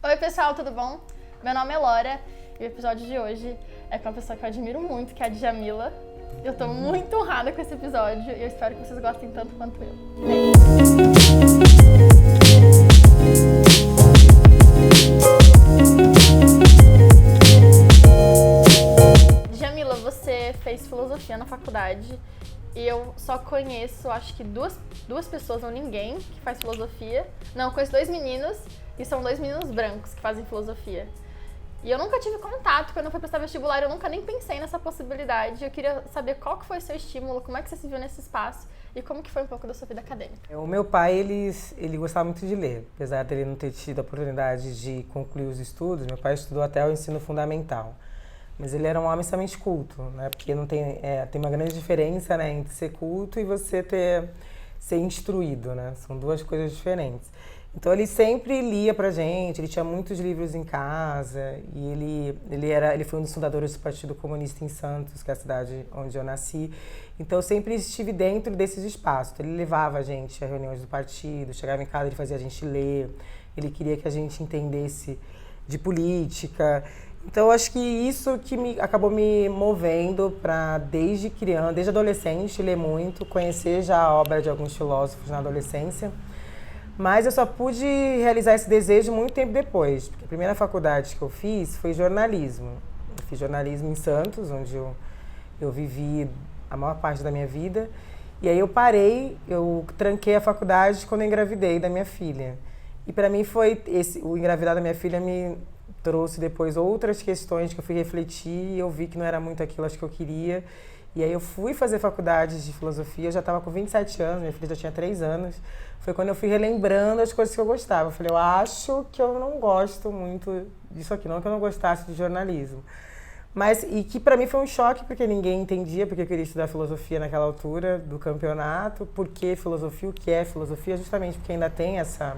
Oi pessoal, tudo bom? Meu nome é Laura e o episódio de hoje é com uma pessoa que eu admiro muito, que é a Djamila. Eu tô muito honrada com esse episódio e eu espero que vocês gostem tanto quanto eu. Djamila, você fez filosofia na faculdade e eu só conheço, acho que duas pessoas ou ninguém que faz filosofia. Não, eu conheço 2 meninos e são 2 meninos brancos que fazem filosofia. E eu nunca tive contato, quando eu fui prestar vestibular, eu nunca nem pensei nessa possibilidade. Eu queria saber qual que foi o seu estímulo, como é que você se viu nesse espaço e como que foi um pouco da sua vida acadêmica. O meu pai, ele gostava muito de ler, apesar dele não ter tido a oportunidade de concluir os estudos. Meu pai estudou até o ensino fundamental, mas ele era um homem extremamente culto, né? Porque não tem uma grande diferença, né, entre ser culto e você ser instruído, né? São duas coisas diferentes. Então ele sempre lia pra gente, ele tinha muitos livros em casa e ele foi um dos fundadores do Partido Comunista em Santos, que é a cidade onde eu nasci. Então eu sempre estive dentro desses espaços. Então, ele levava a gente a reuniões do partido, chegava em casa, ele fazia a gente ler, ele queria que a gente entendesse de política. Então eu acho que isso que acabou me movendo para desde criança, desde adolescente, ler muito, conhecer já a obra de alguns filósofos na adolescência. Mas eu só pude realizar esse desejo muito tempo depois, porque a primeira faculdade que eu fiz foi jornalismo. Eu fiz jornalismo em Santos, onde eu vivi a maior parte da minha vida. E aí eu tranquei a faculdade quando eu engravidei da minha filha. E para mim o engravidar da minha filha me trouxe depois outras questões que eu fui refletir e eu vi que não era muito aquilo que eu queria. E aí eu fui fazer faculdade de filosofia, eu já estava com 27 anos, minha filha já tinha 3 anos. Foi quando eu fui relembrando as coisas que eu gostava. Eu falei, eu acho que eu não gosto muito disso aqui, não que eu não gostasse de jornalismo. E que para mim foi um choque, porque ninguém entendia porque eu queria estudar filosofia naquela altura do campeonato, por que filosofia, o que é filosofia, justamente porque ainda tem essa...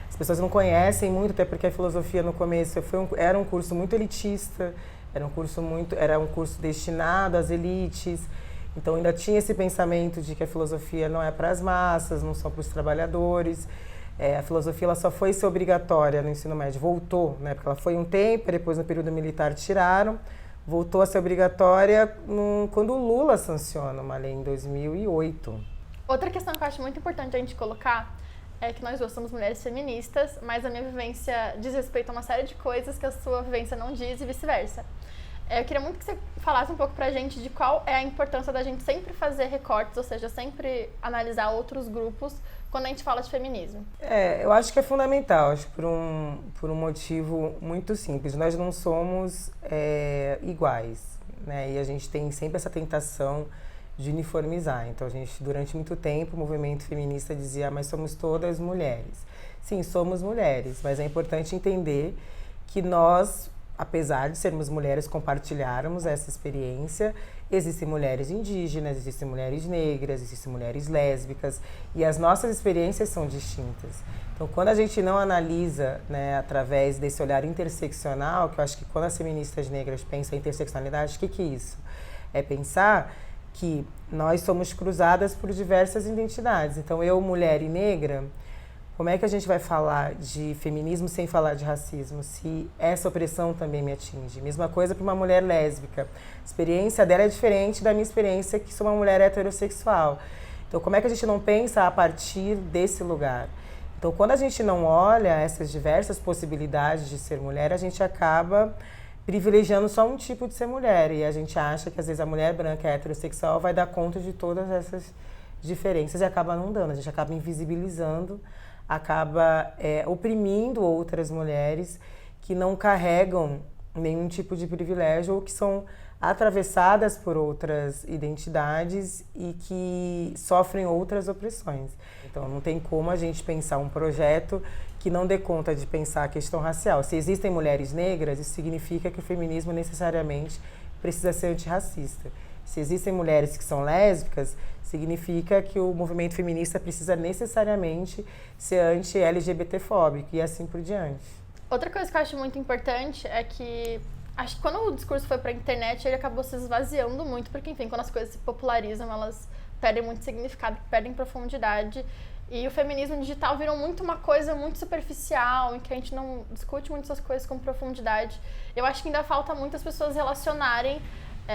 As pessoas não conhecem muito, até porque a filosofia no começo era um curso muito elitista, era um curso destinado às elites. Então ainda tinha esse pensamento de que a filosofia não é para as massas, não só para os trabalhadores. A filosofia ela só foi ser obrigatória no ensino médio, voltou, né? Porque ela foi um tempo, depois no período militar tiraram, voltou a ser obrigatória quando o Lula sanciona uma lei em 2008. Outra questão que eu acho muito importante a gente colocar é que nós duas somos mulheres feministas, mas a minha vivência diz respeito a uma série de coisas que a sua vivência não diz e vice-versa. Eu queria muito que você falasse um pouco pra gente de qual é a importância da gente sempre fazer recortes, ou seja, sempre analisar outros grupos quando a gente fala de feminismo. Eu acho que é fundamental, acho que por um motivo muito simples. Nós não somos iguais, né? E a gente tem sempre essa tentação de uniformizar. Então, durante muito tempo, o movimento feminista dizia, mas somos todas mulheres. Sim, somos mulheres, mas é importante entender que nós, apesar de sermos mulheres, compartilharmos essa experiência. Existem mulheres indígenas, existem mulheres negras, existem mulheres lésbicas, e as nossas experiências são distintas. Então, quando a gente não analisa, né, através desse olhar interseccional, que eu acho que quando as feministas negras pensam em interseccionalidade, o que é isso? É pensar que nós somos cruzadas por diversas identidades. Então, eu, mulher e negra, como é que a gente vai falar de feminismo sem falar de racismo, se essa opressão também me atinge? Mesma coisa para uma mulher lésbica. A experiência dela é diferente da minha experiência, que sou uma mulher heterossexual. Então, como é que a gente não pensa a partir desse lugar? Então, quando a gente não olha essas diversas possibilidades de ser mulher, a gente acaba privilegiando só um tipo de ser mulher. E a gente acha que, às vezes, a mulher branca heterossexual vai dar conta de todas essas diferenças e acaba não dando. A gente acaba invisibilizando, acaba oprimindo outras mulheres que não carregam nenhum tipo de privilégio ou que são atravessadas por outras identidades e que sofrem outras opressões. Então, não tem como a gente pensar um projeto que não dê conta de pensar a questão racial. Se existem mulheres negras, isso significa que o feminismo necessariamente precisa ser antirracista. Se existem mulheres que são lésbicas, significa que o movimento feminista precisa necessariamente ser anti-LGBT-fóbico e assim por diante. Outra coisa que eu acho muito importante é que acho que quando o discurso foi pra internet, ele acabou se esvaziando muito, porque, enfim, quando as coisas se popularizam, elas perdem muito significado, perdem profundidade. E o feminismo digital virou muito uma coisa muito superficial, em que a gente não discute muito essas coisas com profundidade. Eu acho que ainda falta muitas pessoas relacionarem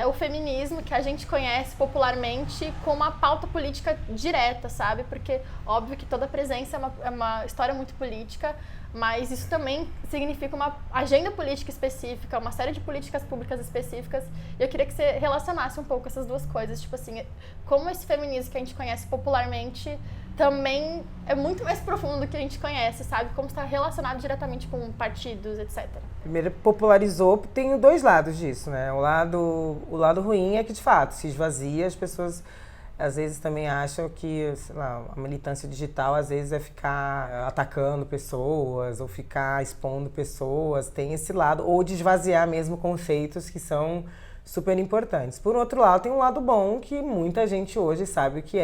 o feminismo, que a gente conhece popularmente, com uma pauta política direta, sabe? Porque, óbvio que toda presença é uma história muito política, mas isso também significa uma agenda política específica, uma série de políticas públicas específicas. E eu queria que você relacionasse um pouco essas duas coisas, tipo assim, como esse feminismo que a gente conhece popularmente também é muito mais profundo do que a gente conhece, sabe? Como está relacionado diretamente com partidos, etc. Primeiro, popularizou, tem dois lados disso, né? O lado ruim é que, de fato, se esvazia, as pessoas às vezes também acham que, sei lá, a militância digital às vezes é ficar atacando pessoas ou ficar expondo pessoas, tem esse lado, ou de esvaziar mesmo conceitos que são super importantes. Por outro lado, tem um lado bom que muita gente hoje sabe o que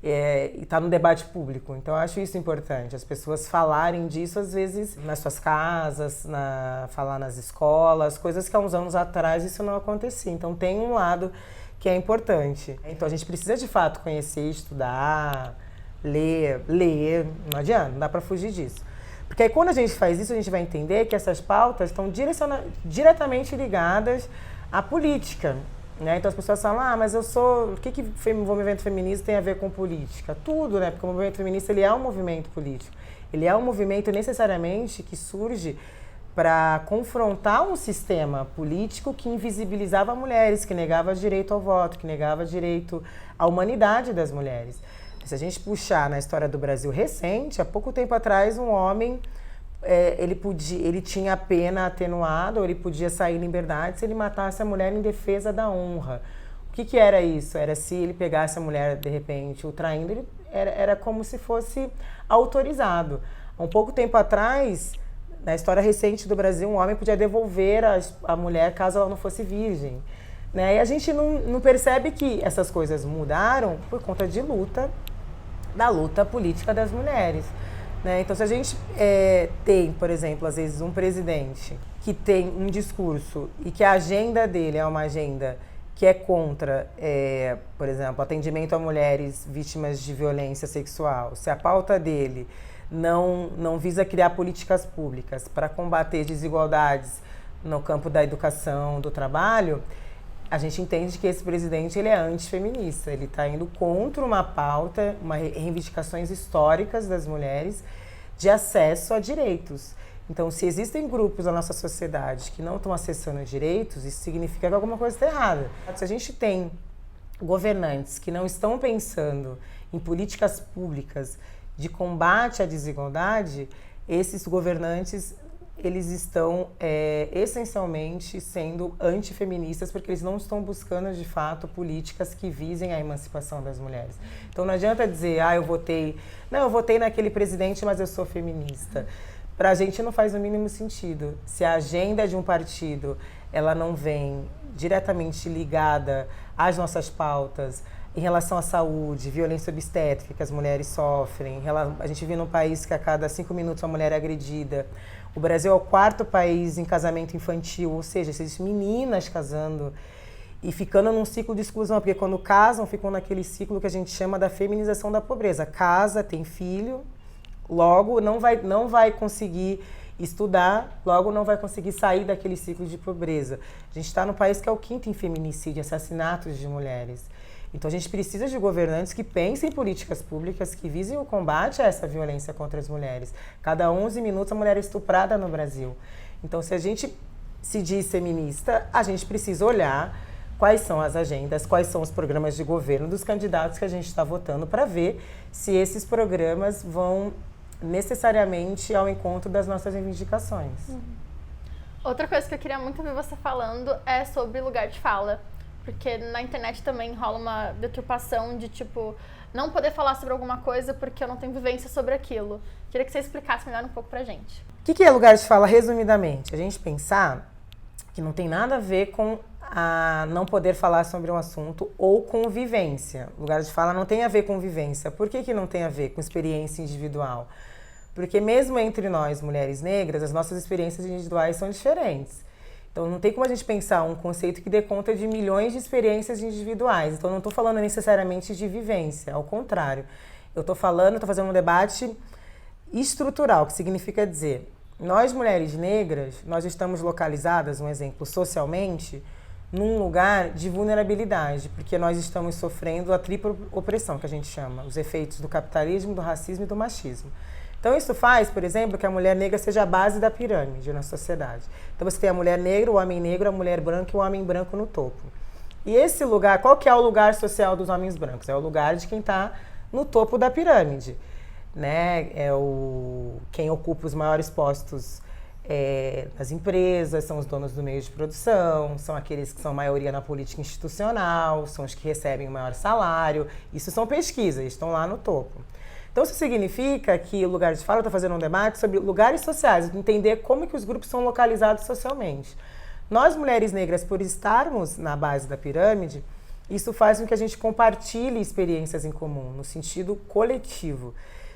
e está no debate público. Então, eu acho isso importante, as pessoas falarem disso, às vezes, nas suas casas, falar nas escolas, coisas que há uns anos atrás isso não acontecia. Então, tem um lado que é importante. Então, a gente precisa, de fato, conhecer, estudar, ler, não adianta, não dá para fugir disso. Porque aí, quando a gente faz isso, a gente vai entender que essas pautas estão diretamente ligadas à política. Né? Então as pessoas falam, mas eu sou... O que o movimento feminista tem a ver com política? Tudo, né? Porque o movimento feminista ele é um movimento político. Ele é um movimento necessariamente que surge para confrontar um sistema político que invisibilizava mulheres, que negava direito ao voto, que negava direito à humanidade das mulheres. Se a gente puxar na história do Brasil recente, há pouco tempo atrás, um homem... ele tinha a pena atenuada, ou ele podia sair em liberdade se ele matasse a mulher em defesa da honra. O que era isso? Era se ele pegasse a mulher, de repente, o traindo, era como se fosse autorizado. Há um pouco tempo atrás, na história recente do Brasil, um homem podia devolver a mulher caso ela não fosse virgem. Né? E a gente não percebe que essas coisas mudaram por conta da luta política das mulheres. Né? Então, se a gente tem, por exemplo, às vezes um presidente que tem um discurso e que a agenda dele é uma agenda que é contra, por exemplo, atendimento a mulheres vítimas de violência sexual, se a pauta dele não visa criar políticas públicas para combater desigualdades no campo da educação, do trabalho, a gente entende que esse presidente ele é antifeminista, ele está indo contra uma pauta, reivindicações históricas das mulheres de acesso a direitos. Então, se existem grupos na nossa sociedade que não estão acessando direitos, isso significa que alguma coisa está errada. Se a gente tem governantes que não estão pensando em políticas públicas de combate à desigualdade, esses governantes eles estão essencialmente sendo antifeministas porque eles não estão buscando, de fato, políticas que visem a emancipação das mulheres. Então não adianta dizer, eu votei naquele presidente, mas eu sou feminista. Para a gente não faz o mínimo sentido. Se a agenda de um partido ela não vem diretamente ligada às nossas pautas, em relação à saúde, violência obstétrica que as mulheres sofrem, a gente vive num país que a cada 5 minutos uma mulher é agredida. O Brasil é o 4º país em casamento infantil, ou seja, existem meninas casando e ficando num ciclo de exclusão, porque quando casam, ficam naquele ciclo que a gente chama da feminização da pobreza. Casa, tem filho, logo não vai conseguir estudar, logo não vai conseguir sair daquele ciclo de pobreza. A gente está no país que é o 5º em feminicídio, assassinatos de mulheres. Então a gente precisa de governantes que pensem em políticas públicas que visem o combate a essa violência contra as mulheres. Cada 11 minutos a mulher é estuprada no Brasil. Então se a gente se diz feminista, a gente precisa olhar quais são as agendas, quais são os programas de governo dos candidatos que a gente está votando para ver se esses programas vão necessariamente ao encontro das nossas reivindicações. Outra coisa que eu queria muito ouvir você falando é sobre lugar de fala. Porque na internet também rola uma deturpação de, tipo, não poder falar sobre alguma coisa porque eu não tenho vivência sobre aquilo. Queria que você explicasse melhor um pouco pra gente. O que é lugar de fala, resumidamente? A gente pensar que não tem nada a ver com a não poder falar sobre um assunto ou com vivência. Lugar de fala não tem a ver com vivência. Por que não tem a ver com experiência individual? Porque mesmo entre nós, mulheres negras, as nossas experiências individuais são diferentes. Então, não tem como a gente pensar um conceito que dê conta de milhões de experiências individuais. Então, não estou falando necessariamente de vivência, ao contrário. eu estou fazendo um debate estrutural, que significa dizer, nós mulheres negras, nós estamos localizadas, um exemplo, socialmente, num lugar de vulnerabilidade, porque nós estamos sofrendo a tripla opressão, que a gente chama, os efeitos do capitalismo, do racismo e do machismo. Então isso faz, por exemplo, que a mulher negra seja a base da pirâmide na sociedade. Então você tem a mulher negra, o homem negro, a mulher branca e o homem branco no topo. E esse lugar, qual que é o lugar social dos homens brancos? É o lugar de quem está no topo da pirâmide, né? Quem ocupa os maiores postos nas empresas, são os donos do meio de produção, são aqueles que são maioria na política institucional, são os que recebem o maior salário. Isso são pesquisas, estão lá no topo. Então isso significa que o Lugar de Fala está fazendo um debate sobre lugares sociais, entender como que os grupos são localizados socialmente. Nós, mulheres negras, por estarmos na base da pirâmide, isso faz com que a gente compartilhe experiências em comum, no sentido coletivo.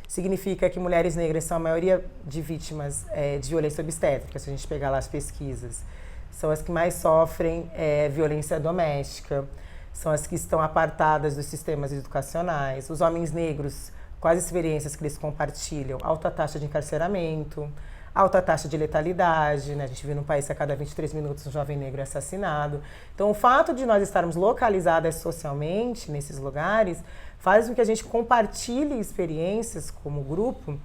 Significa que mulheres negras são a maioria de vítimas de violência obstétrica, se a gente pegar lá as pesquisas. São as que mais sofrem violência doméstica, são as que estão apartadas dos sistemas educacionais. Os homens negros, quais as experiências que eles compartilham? Alta taxa de encarceramento, alta taxa de letalidade, né? A gente vive num país que a cada 23 minutos um jovem negro é assassinado. Então, o fato de nós estarmos localizadas socialmente nesses lugares faz com que a gente compartilhe experiências como grupo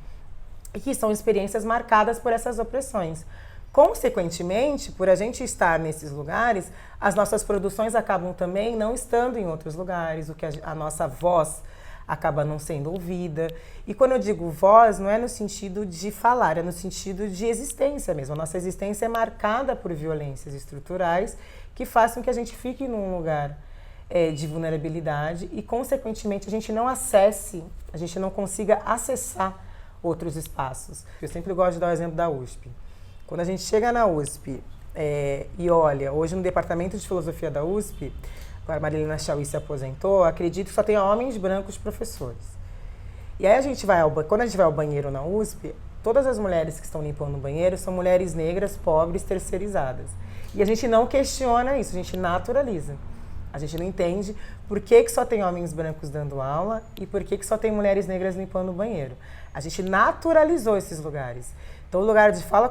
e que são experiências marcadas por essas opressões. Consequentemente, por a gente estar nesses lugares, as nossas produções acabam também não estando em outros lugares, o que a nossa voz acaba não sendo ouvida. E quando eu digo voz, não é no sentido de falar, é no sentido de existência mesmo. A nossa existência é marcada por violências estruturais que façam que a gente fique num lugar de vulnerabilidade e, consequentemente, a gente não consiga acessar outros espaços. Eu sempre gosto de dar o exemplo da USP. Quando a gente chega na USP e olha, hoje no departamento de filosofia da USP, a Marilena Chauí se aposentou, acredito que só tem homens brancos professores. E aí quando a gente vai ao banheiro na USP, todas as mulheres que estão limpando o banheiro são mulheres negras, pobres, terceirizadas. E a gente não questiona isso, a gente naturaliza. A gente não entende por que só tem homens brancos dando aula e por que só tem mulheres negras limpando o banheiro. A gente naturalizou esses lugares. Então o lugar de fala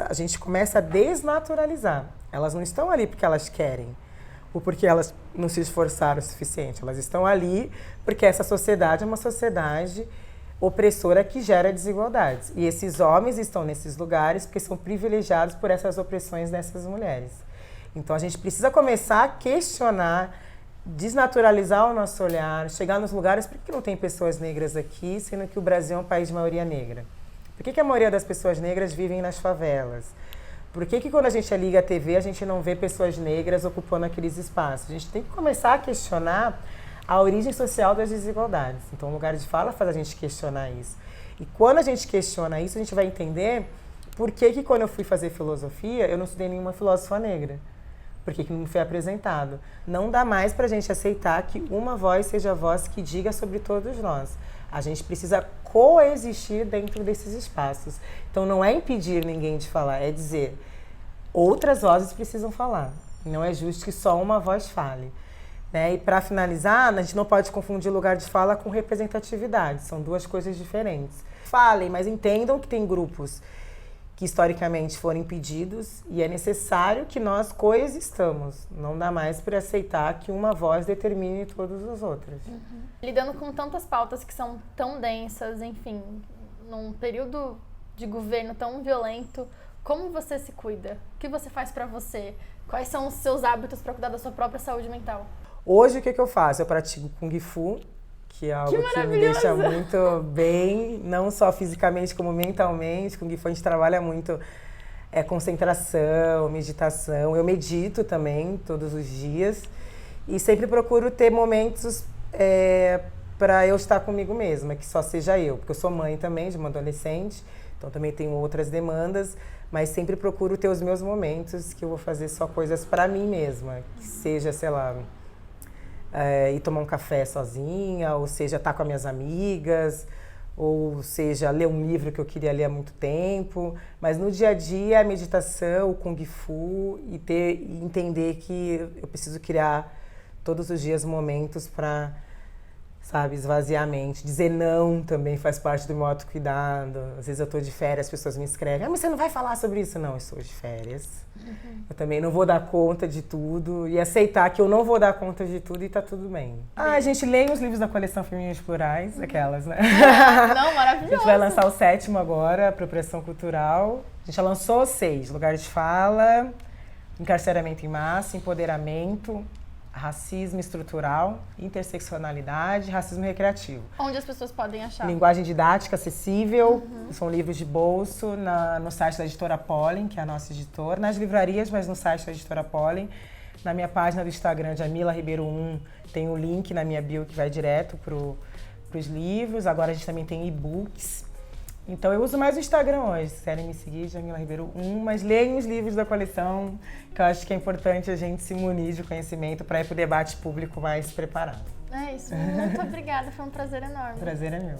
a gente começa a desnaturalizar. Elas não estão ali porque elas querem, ou porque elas não se esforçaram o suficiente. Elas estão ali porque essa sociedade é uma sociedade opressora que gera desigualdades. E esses homens estão nesses lugares porque são privilegiados por essas opressões dessas mulheres. Então a gente precisa começar a questionar, desnaturalizar o nosso olhar, chegar nos lugares, por que não tem pessoas negras aqui, sendo que o Brasil é um país de maioria negra? Por que a maioria das pessoas negras vivem nas favelas? Por que quando a gente liga a TV, a gente não vê pessoas negras ocupando aqueles espaços? A gente tem que começar a questionar a origem social das desigualdades. Então, o Lugar de Fala faz a gente questionar isso. E quando a gente questiona isso, a gente vai entender por que quando eu fui fazer filosofia, eu não estudei nenhuma filósofa negra. Por que não me foi apresentado? Não dá mais para a gente aceitar que uma voz seja a voz que diga sobre todos nós. A gente precisa coexistir dentro desses espaços. Então, não é impedir ninguém de falar, é dizer, outras vozes precisam falar. Não é justo que só uma voz fale. Né? E para finalizar, a gente não pode confundir lugar de fala com representatividade. São duas coisas diferentes. Falem, mas entendam que tem grupos que historicamente foram impedidos e é necessário que nós coexistamos. Não dá mais para aceitar que uma voz determine todas as outras. Uhum. Lidando com tantas pautas que são tão densas, enfim, num período de governo tão violento, como você se cuida? O que você faz para você? Quais são os seus hábitos para cuidar da sua própria saúde mental? Hoje, o que eu faço? Eu pratico Kung Fu, que é algo que me deixa muito bem, não só fisicamente como mentalmente. Kung Fu a gente trabalha muito concentração, meditação. Eu medito também todos os dias e sempre procuro ter momentos para eu estar comigo mesma, que só seja eu, porque eu sou mãe também de uma adolescente, então também tenho outras demandas, mas sempre procuro ter os meus momentos que eu vou fazer só coisas para mim mesma, que seja, sei lá, ir tomar um café sozinha, ou seja, estar com as minhas amigas, ou seja, ler um livro que eu queria ler há muito tempo. Mas no dia a dia, a meditação, o Kung Fu e entender que eu preciso criar todos os dias momentos para sabe, esvaziar a mente. Dizer não também faz parte do meu autocuidado. Às vezes eu tô de férias, as pessoas me escrevem, mas você não vai falar sobre isso? Não, eu estou de férias. Eu também não vou dar conta de tudo. E aceitar que eu não vou dar conta de tudo e tá tudo bem. Gente, leia os livros da coleção Femininas Plurais, aquelas, né? Não, maravilhoso. A gente vai lançar o 7º agora, Apropriação Cultural. A gente já lançou 6, Lugar de Fala, Encarceramento em Massa, Empoderamento, Racismo Estrutural, Interseccionalidade, Racismo Recreativo. Onde as pessoas podem achar? Linguagem didática, acessível, são livros de bolso no site da editora Pollen, que é a nossa editora, nas livrarias, mas no site da editora Pollen. Na minha página do Instagram, Jamila Ribeiro 1, tem o link na minha bio que vai direto pros livros. Agora a gente também tem e-books. Então eu uso mais o Instagram hoje, se quiserem me seguir, Jamila Ribeiro 1, mas leiam os livros da coleção, que eu acho que é importante a gente se munir de conhecimento para ir para o debate público mais preparado. É isso, muito obrigada, foi um prazer enorme. O prazer é meu.